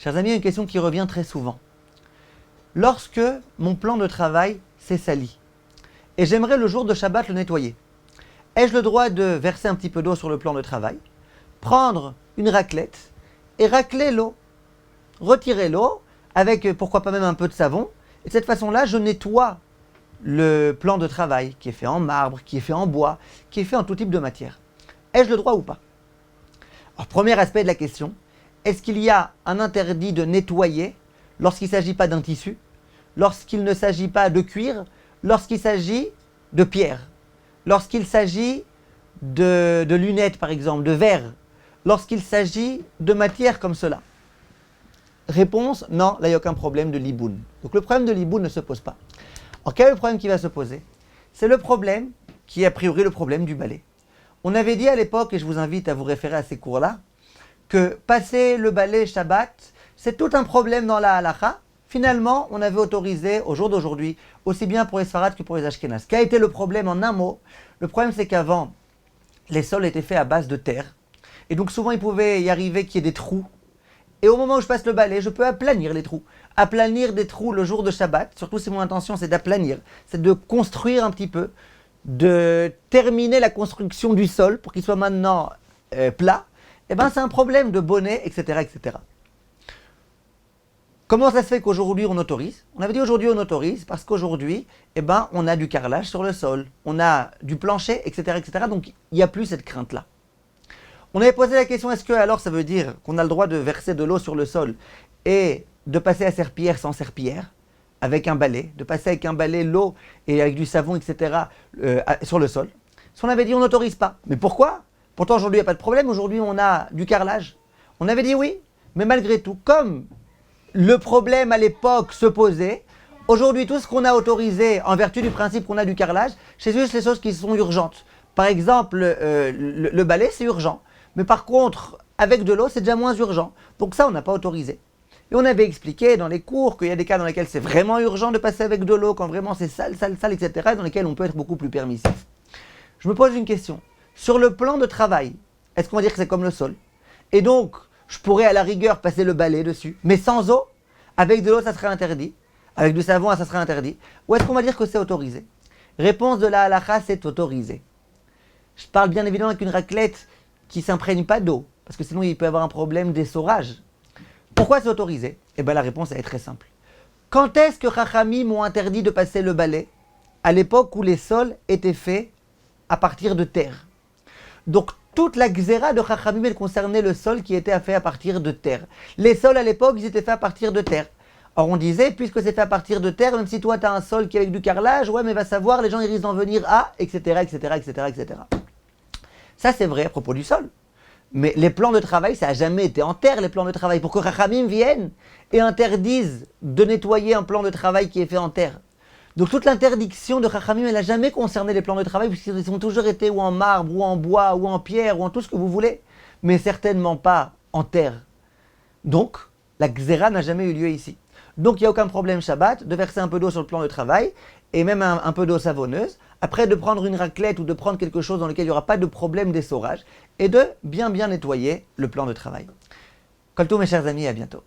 Chers amis, il y a une question qui revient très souvent. Lorsque mon plan de travail s'est sali, et j'aimerais le jour de Shabbat le nettoyer, ai-je le droit de verser un petit peu d'eau sur le plan de travail, prendre une raclette et racler l'eau, retirer l'eau avec pourquoi pas même un peu de savon, et de cette façon-là, je nettoie le plan de travail qui est fait en marbre, qui est fait en bois, qui est fait en tout type de matière. Ai-je le droit ou pas? Alors, premier aspect de la question, est-ce qu'il y a un interdit de nettoyer lorsqu'il ne s'agit pas d'un tissu, lorsqu'il ne s'agit pas de cuir, lorsqu'il s'agit de pierre, lorsqu'il s'agit de lunettes par exemple, de verre, lorsqu'il s'agit de matière comme cela? Réponse, non, là il n'y a aucun problème de liboun. Donc le problème de liboun ne se pose pas. Alors quel est le problème qui va se poser? C'est le problème qui est a priori le problème du balai. On avait dit à l'époque, et je vous invite à vous référer à ces cours-là, que passer le balai Shabbat, c'est tout un problème dans la halakha. Finalement, on avait autorisé, au jour d'aujourd'hui, aussi bien pour les Sfarad que pour les Ashkénazes. Quel a été le problème en un mot? Le problème, c'est qu'avant, les sols étaient faits à base de terre. Et donc souvent, il pouvait y arriver qu'il y ait des trous. Et au moment où je passe le balai, je peux aplanir les trous. Aplanir des trous le jour de Shabbat, surtout si mon intention c'est d'aplanir, c'est de construire un petit peu, de terminer la construction du sol pour qu'il soit maintenant plat, eh bien c'est un problème de bonnet, etc., etc. Comment ça se fait qu'aujourd'hui on autorise? On avait dit aujourd'hui on autorise parce qu'aujourd'hui, eh ben, on a du carrelage sur le sol, on a du plancher, etc., etc. Donc il n'y a plus cette crainte-là. On avait posé la question, est-ce que alors ça veut dire qu'on a le droit de verser de l'eau sur le sol et de passer à serpillière sans serpillière, avec un balai, de passer avec un balai l'eau et avec du savon, etc. Sur le sol? Si on avait dit on n'autorise pas. Mais pourquoi? Pourtant aujourd'hui il n'y a pas de problème, aujourd'hui on a du carrelage. On avait dit oui, mais malgré tout, comme le problème à l'époque se posait, aujourd'hui tout ce qu'on a autorisé en vertu du principe qu'on a du carrelage, c'est juste les choses qui sont urgentes. Par exemple, le balai c'est urgent. Mais par contre, avec de l'eau, c'est déjà moins urgent. Donc ça, on n'a pas autorisé. Et on avait expliqué dans les cours qu'il y a des cas dans lesquels c'est vraiment urgent de passer avec de l'eau, quand vraiment c'est sale, sale, sale, etc., dans lesquels on peut être beaucoup plus permissif. Je me pose une question. Sur le plan de travail, est-ce qu'on va dire que c'est comme le sol? Et donc, je pourrais à la rigueur passer le balai dessus, mais sans eau? Avec de l'eau, ça serait interdit. Avec du savon, ça serait interdit. Ou est-ce qu'on va dire que c'est autorisé? Réponse de la halakha, c'est autorisé. Je parle bien évidemment avec une raclette qui ne s'imprègne pas d'eau, parce que sinon il peut y avoir un problème d'essorage. Pourquoi c'est autorisé? Eh bien la réponse elle est très simple. Quand est-ce que Chachamim m'ont interdit de passer le balai? À l'époque où les sols étaient faits à partir de terre. Donc toute la xéra de Chachamim elle concernait le sol qui était fait à partir de terre. Les sols à l'époque ils étaient faits à partir de terre. Or on disait, puisque c'est fait à partir de terre, même si toi tu as un sol qui est avec du carrelage, ouais mais va savoir, les gens ils risquent d'en venir à, etc., etc., etc., etc. Ça, c'est vrai à propos du sol. Mais les plans de travail, ça n'a jamais été en terre, les plans de travail. Pour que Chachamim viennent et interdisent de nettoyer un plan de travail qui est fait en terre. Donc toute l'interdiction de Chachamim, elle n'a jamais concerné les plans de travail, puisqu'ils ont toujours été ou en marbre, ou en bois, ou en pierre, ou en tout ce que vous voulez. Mais certainement pas en terre. Donc, la xéra n'a jamais eu lieu ici. Donc il n'y a aucun problème Shabbat de verser un peu d'eau sur le plan de travail, et même un peu d'eau savonneuse, après de prendre une raclette ou de prendre quelque chose dans lequel il n'y aura pas de problème d'essorage, et de bien nettoyer le plan de travail. Kol tov mes chers amis, à bientôt.